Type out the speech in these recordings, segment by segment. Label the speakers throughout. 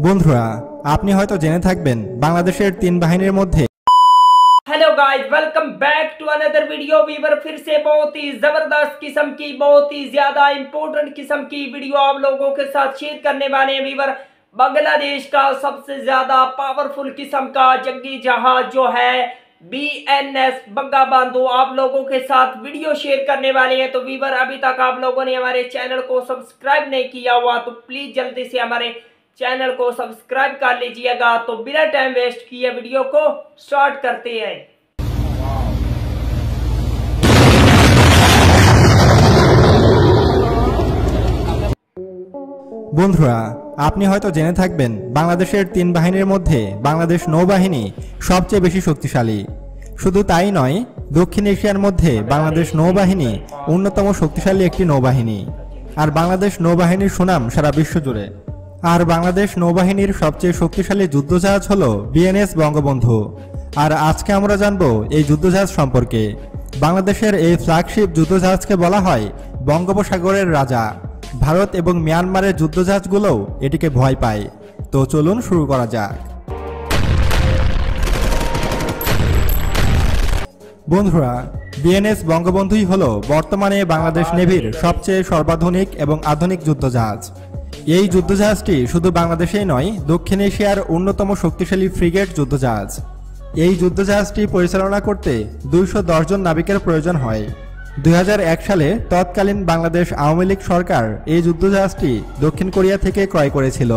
Speaker 1: বন্ধুরা আপনি হয়তো জেনে থাকবেন বাংলাদেশের তিন বাহিনীর মধ্যে
Speaker 2: hello guys welcome back to another video viewer फिर से बहुत ही जबरदस्त किस्म की बहुत ही ज्यादा इंपॉर्टेंट किस्म की वीडियो आप लोगों के साथ शेयर करने वाले हैं वीवर। बांग्लादेश का सबसे ज्यादा पावरफुल किस्म का जंगी जहाज जो है BNS बंगाबंधु आप लोगों के साथ वीडियो शेयर करने वाले हैं। तो वीवर अभी तक आप लोगों ने हमारे चैनल को सब्सक्राइब नहीं किया हुआ तो प्लीज जल्दी से हमारे चैनल को सब्सक्राइब कर लीजिएगा। तो बिना टाइम वेस्ट किए वीडियो को स्टार्ट करते हैं।
Speaker 1: বন্ধুরা আপনি হয়তো জেনে থাকবেন বাংলাদেশের তিন বাহিনীর মধ্যে বাংলাদেশ নৌবাহিনী সবচেয়ে বেশি শক্তিশালী। শুধু তাই নয়, দক্ষিণ এশিয়ার মধ্যে বাংলাদেশ নৌবাহিনী অন্যতম শক্তিশালী একটি নৌবাহিনী। আর বাংলাদেশ নৌবাহিনীর সুনাম সারা বিশ্ব জুড়ে। আর বাংলাদেশ নৌবাহিনীর সবচেয়ে শক্তিশালী যুদ্ধজাহাজ হলো BNS বঙ্গবন্ধু। আর আজকে আমরা জানবো এই যুদ্ধজাহাজ সম্পর্কে। বাংলাদেশের এই ফ্ল্যাগশিপ যুদ্ধজাহাজকে বলা হয় বঙ্গোপসাগরের রাজা। ভারত এবং মিয়ানমারের যুদ্ধজাহাজগুলোও এটিকে ভয় পায়। তো চলুন শুরু করা যাক। বন্ধুরা BNS বঙ্গবন্ধুই হলো বর্তমানে বাংলাদেশ নেভির সবচেয়ে সর্বাধুনিক এবং আধুনিক যুদ্ধজাহাজ। এই যুদ্ধজাহাজটি শুধু বাংলাদেশেই নয়, দক্ষিণ এশিয়ার অন্যতম শক্তিশালী ফ্রিগেট যুদ্ধজাহাজ। এই যুদ্ধজাহাজটি পরিচালনা করতে 210 জন নাবিকের প্রয়োজন হয়। 2001 সালে তৎকালীন বাংলাদেশ আওয়ামী লীগ সরকার এই যুদ্ধজাহাজটি দক্ষিণ কোরিয়া থেকে ক্রয় করেছিল।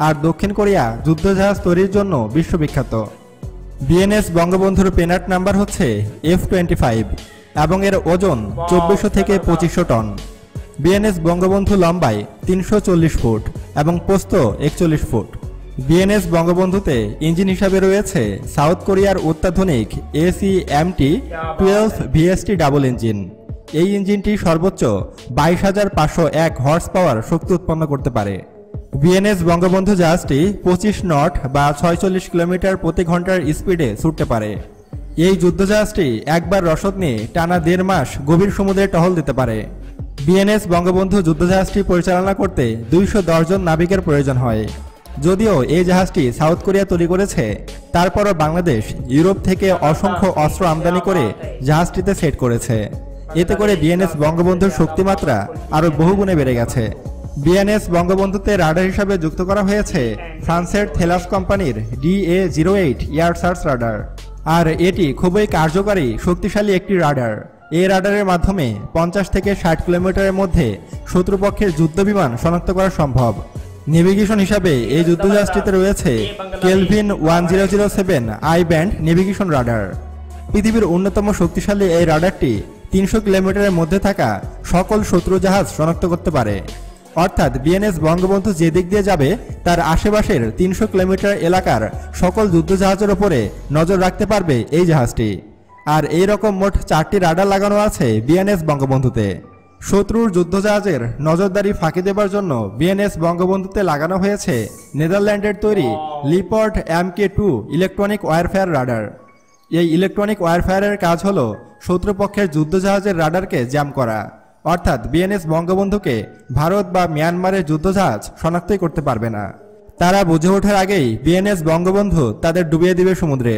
Speaker 1: আর দক্ষিণ কোরিয়া যুদ্ধজাহাজ তৈরির জন্য বিশ্ববিখ্যাত। BNS বঙ্গবন্ধুর পেনাট নাম্বার হচ্ছে F-25 এবং এর ওজন 2400 থেকে 2500 টন। BNS বঙ্গবন্ধু লম্বায় 340 ফুট এবং প্রস্থ 41 ফুট। BNS বঙ্গবন্ধুতে ইঞ্জিন হিসাবে রয়েছে সাউথ কোরিয়ার অত্যাধুনিক ACMT-12 VST ডাবল ইঞ্জিন। এই ইঞ্জিনটি সর্বোচ্চ 22,501 হর্স পাওয়ার শক্তি উৎপন্ন করতে পারে। BNS বঙ্গবন্ধু জাহাজটি 25 নট বা 46 কিলোমিটার প্রতি ঘন্টার স্পিডে ছুটতে পারে। এই যুদ্ধজাহাজটি একবার রসদ নিয়ে টানা 1.5 মাস গভীর সমুদ্রে টহল দিতে পারে। BNS বঙ্গবন্ধু যুদ্ধজাহাজটি পরিচালনা করতে 210 জন নাবিকের প্রয়োজন হয়। যদিও এই জাহাজটি সাউথ কোরিয়া তৈরি করেছে, তারপরও বাংলাদেশ ইউরোপ থেকে অসংখ্য অস্ত্র আমদানি করে জাহাজটিতে সেট করেছে। এতে করে BNS বঙ্গবন্ধুর শক্তিমাত্রা আরও বহুগুণে বেড়ে গেছে। BNS বঙ্গবন্ধুতে রাডার হিসাবে যুক্ত করা হয়েছে ফ্রান্সের থেলাস কোম্পানির DA-08 এয়ার সার্চ রাডার। আর এটি খুবই কার্যকারী শক্তিশালী একটি রাডার। এই রাডারের মাধ্যমে 50 থেকে 60 কিলোমিটারের মধ্যে শত্রুপক্ষের যুদ্ধবিমান শনাক্ত করা সম্ভব। নেভিগেশন হিসাবে এই যুদ্ধজাহাজটিতে রয়েছে Kelvin 1007 I band navigation radar. পৃথিবীর অন্যতম শক্তিশালী এই রাডারটি 300 কিলোমিটারের মধ্যে থাকা সকল শত্রু জাহাজ শনাক্ত করতে পারে। অর্থাৎ BNS বঙ্গবন্ধু যে দিক দিয়ে যাবে তার আশেপাশের 300 কিলোমিটার এলাকার সকল যুদ্ধজাহাজের ওপরে নজর রাখতে পারবে এই জাহাজটি। আর এই রকম মোট 4টি রাডার লাগানো আছে BNS বঙ্গবন্ধুতে। শত্রুর যুদ্ধজাহাজের নজরদারি ফাঁকি দেবার জন্য BNS বঙ্গবন্ধুতে লাগানো হয়েছে নেদারল্যান্ডের তৈরি লিপর্ট MK2 ইলেকট্রনিক ওয়ারফেয়ার রাডার। এই ইলেকট্রনিক ওয়ারফেয়ারের কাজ হলো শত্রুপক্ষের যুদ্ধজাহাজের রাডারকে জ্যাম করা। অর্থাৎ BNS বঙ্গবন্ধুকে ভারত বা মিয়ানমারের যুদ্ধজাহাজ শনাক্তই করতে পারবে না। তারা বুঝে ওঠার আগেই BNS বঙ্গবন্ধু তাদের ডুবিয়ে দিবে সমুদ্রে।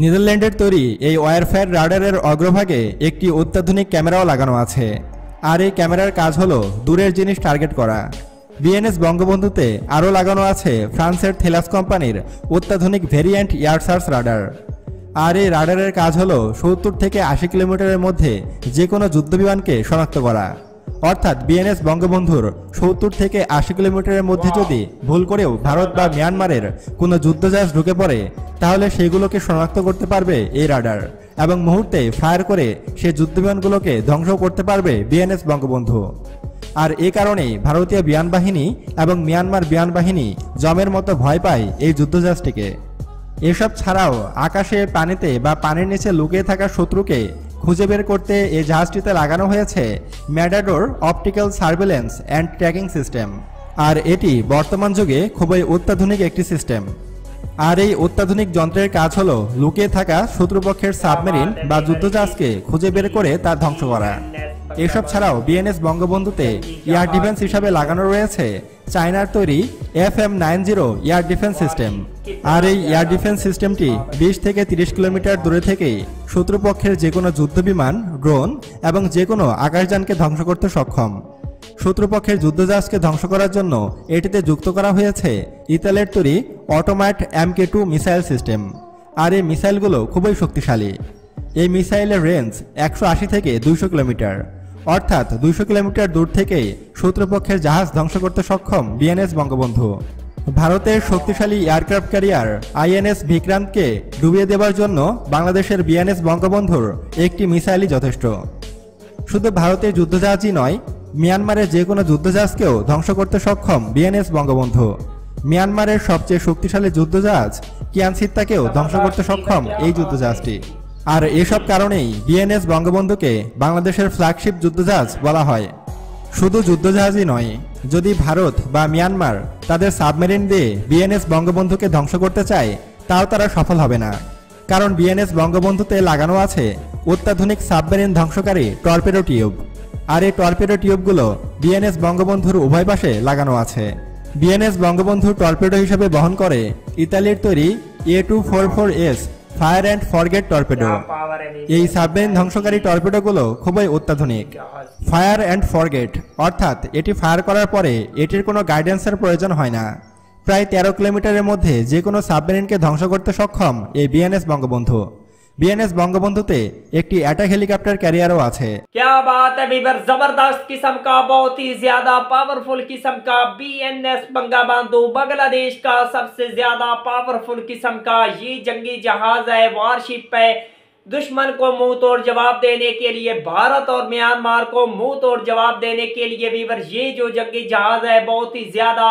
Speaker 1: নেদারল্যান্ডের তৈরি এই ওয়ারফেয়ার রাডারের অগ্রভাগে একটি অত্যাধুনিক ক্যামেরাও লাগানো আছে। আর এই ক্যামেরার কাজ হলো দূরের জিনিস টার্গেট করা। BNS বঙ্গবন্ধুতে আরও লাগানো আছে ফ্রান্সের থেলাস কোম্পানির অত্যাধুনিক ভেরিয়েন্ট এয়ার সার্চ রাডার। আর এই রাডারের কাজ হলো 70 থেকে 80 কিলোমিটারের মধ্যে যে কোনো যুদ্ধবিমানকে শনাক্ত করা। অর্থাৎ BNS বঙ্গবন্ধুর 70 থেকে 80 কিলোমিটারের মধ্যে যদি ভুল করেও ভারত বা মিয়ানমারের কোনো যুদ্ধজাহাজ ঢুকে পড়ে, তাহলে সেগুলোকে শনাক্ত করতে পারবে এই রাডার এবং মুহূর্তে ফায়ার করে সে যুদ্ধবিমানগুলোকে ধ্বংস করতে পারবে BNS বঙ্গবন্ধু। আর এই কারণেই ভারতীয় বিমান বাহিনী এবং মিয়ানমার বিমান বাহিনী জমের মতো ভয় পায় এই যুদ্ধজাহাজটিকে। এসব ছাড়াও আকাশে, পানিতে বা পানির নিচে লুকিয়ে থাকা শত্রুকে খুঁজে বের করতে এই জাহাজটিতে লাগানো হয়েছে matador optical surveillance and tracking system. আর এটি বর্তমান যুগে খুবই অত্যাধুনিক একটি সিস্টেম। আর এই অত্যাধুনিক যন্ত্রের কাজ হলো লুকিয়ে থাকা শত্রুপক্ষের সাবমেরিন বা যুদ্ধজাহাজকে খুঁজে বের করে তা ধ্বংস করা। এসব ছাড়াও BNS বঙ্গবন্ধুতে এয়ার ডিফেন্স হিসাবে লাগানো রয়েছে চায়নার তৈরি FM-90 এয়ার ডিফেন্স সিস্টেম। আর এই এয়ার ডিফেন্স সিস্টেমটি 20 থেকে 30 কিলোমিটার দূরে থেকেই শত্রুপক্ষের যে কোনো যুদ্ধবিমান, ড্রোন এবং যে কোনো আকাশযানকে ধ্বংস করতে সক্ষম। শত্রুপক্ষের যুদ্ধজাহাজকে ধ্বংস করার জন্য এটিতে যুক্ত করা হয়েছে ইতালির তৈরি অটোম্যাট MK2 মিসাইল সিস্টেম। আর এই মিসাইলগুলো খুবই শক্তিশালী। এই মিসাইলের রেঞ্জ 180 থেকে 200 কিলোমিটার, অর্থাৎ 200 কিলোমিটার দূর থেকেই শত্রুপক্ষের জাহাজ ধ্বংস করতে সক্ষম বিএনএস বঙ্গবন্ধু। ভারতের শক্তিশালী এয়ারক্রাফট ক্যারিয়ার INS বিক্রান্তকে ডুবিয়ে দেওয়ার জন্য বাংলাদেশের বিএনএস বঙ্গবন্ধুর একটি মিসাইলই যথেষ্ট। শুধু ভারতের যুদ্ধজাহাজই নয়, মিয়ানমারের যে কোনো যুদ্ধজাহাজকেও ধ্বংস করতে সক্ষম বিএনএস বঙ্গবন্ধু। মিয়ানমারের সবচেয়ে শক্তিশালী যুদ্ধজাহাজ কিয়ানসিত্তাকেও ধ্বংস করতে সক্ষম এই যুদ্ধজাহাজটি। আর এসব কারণেই বিএনএস বঙ্গবন্ধুকে বাংলাদেশের ফ্ল্যাগশিপ যুদ্ধজাহাজ বলা হয়। শুধু যুদ্ধজাহাজই নয়, যদি ভারত বা মিয়ানমার তাদের সাবমেরিন দিয়ে বিএনএস বঙ্গবন্ধুকে ধ্বংস করতে চায়, তাও তারা সফল হবে না। কারণ বিএনএস বঙ্গবন্ধুতে লাগানো আছে অত্যাধুনিক সাবমেরিন ধ্বংসকারী টর্পেডো টিউব। আর এই টর্পেডো টিউবগুলো বিএনএস বঙ্গবন্ধুর উভয় পাশে লাগানো আছে। বিএনএস বঙ্গবন্ধু টর্পেডো হিসেবে বহন করে ইতালির তৈরি A244S fire and forget torpedo. এই সাবমেরিন ধ্বংসকারী টর্পেডোগুলো খুবই অত্যাধুনিক। ফায়ার অ্যান্ড ফরগেট অর্থাৎ এটি ফায়ার করার পরে এটির কোনো গাইডেন্সের প্রয়োজন হয় না। প্রায় 13 কিলোমিটারের মধ্যে যে কোনো সাবমেরিনকে ধ্বংস করতে সক্ষম এই বিএনএস বঙ্গবন্ধু। বিএনএस বঙ্গবন্ধুতে একটি অ্যাটাক হেলিকপ্টার ক্যারিয়ারও আছে।
Speaker 2: क्या बात है वीवर, जबरदस्त किस्म का, बहुत ही ज्यादा पावरफुल किस्म का BNS बंगबंधु बांग्लादेश का सबसे ज्यादा पावरफुल किस्म का ये जंगी जहाज है, वारशिप है। दुश्मन को मुंह तोड़ जवाब देने के लिए, भारत और म्यांमार को मुंह तोड़ जवाब देने के लिए वीवर ये जो जंगी जहाज है बहुत ही ज्यादा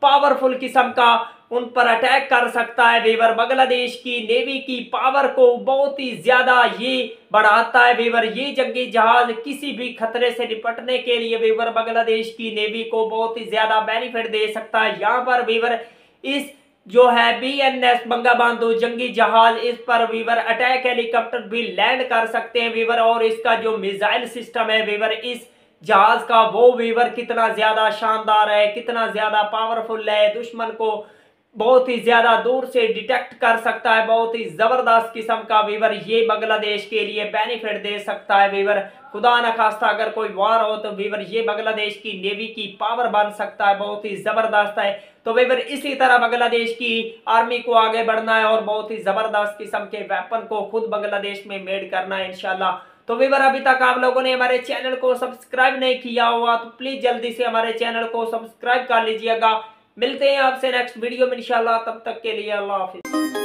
Speaker 2: पावरफुल किस्म का उन पर अटैक कर सकता है वीवर। बांग्लादेश की नेवी की पावर को बहुत ही ज्यादा ये बढ़ाता है वीवर। ये जंगी जहाज किसी भी खतरे से निपटने के लिए वीवर बांग्लादेश की नेवी को बहुत ही ज्यादा बेनिफिट दे सकता है। यहाँ पर वीवर इस जो है BNS बंगबंधु जंगी जहाज, इस पर वीवर अटैक हेलीकॉप्टर भी लैंड कर सकते हैं वीवर। और इसका जो मिसाइल सिस्टम है वीवर इस जहाज का, वो वीवर कितना ज्यादा शानदार है, कितना ज्यादा पावरफुल है, दुश्मन को बहुत ही ज्यादा दूर से डिटेक्ट कर सकता है। बहुत ही जबरदस्त किस्म का वीवर ये बांग्लादेश के लिए बेनिफिट दे सकता है वीवर। खुदा न खास्ता अगर कोई वार हो तो वीवर ये बांग्लादेश की नेवी की पावर बन सकता है, बहुत ही जबरदस्त है। तो वीवर इसी तरह बांग्लादेश की आर्मी को आगे बढ़ना है और बहुत ही जबरदस्त किस्म के वेपन को खुद बांग्लादेश में मेड करना है इंशाल्लाह। तो वीवर अभी तक आप लोगों ने हमारे चैनल को सब्सक्राइब नहीं किया हुआ तो प्लीज जल्दी से हमारे चैनल को सब्सक्राइब कर लीजिएगा। मिलते हैं आपसे नेक्स्ट वीडियो में इंशाल्लाह, तब तक के लिए अल्लाह हाफिज।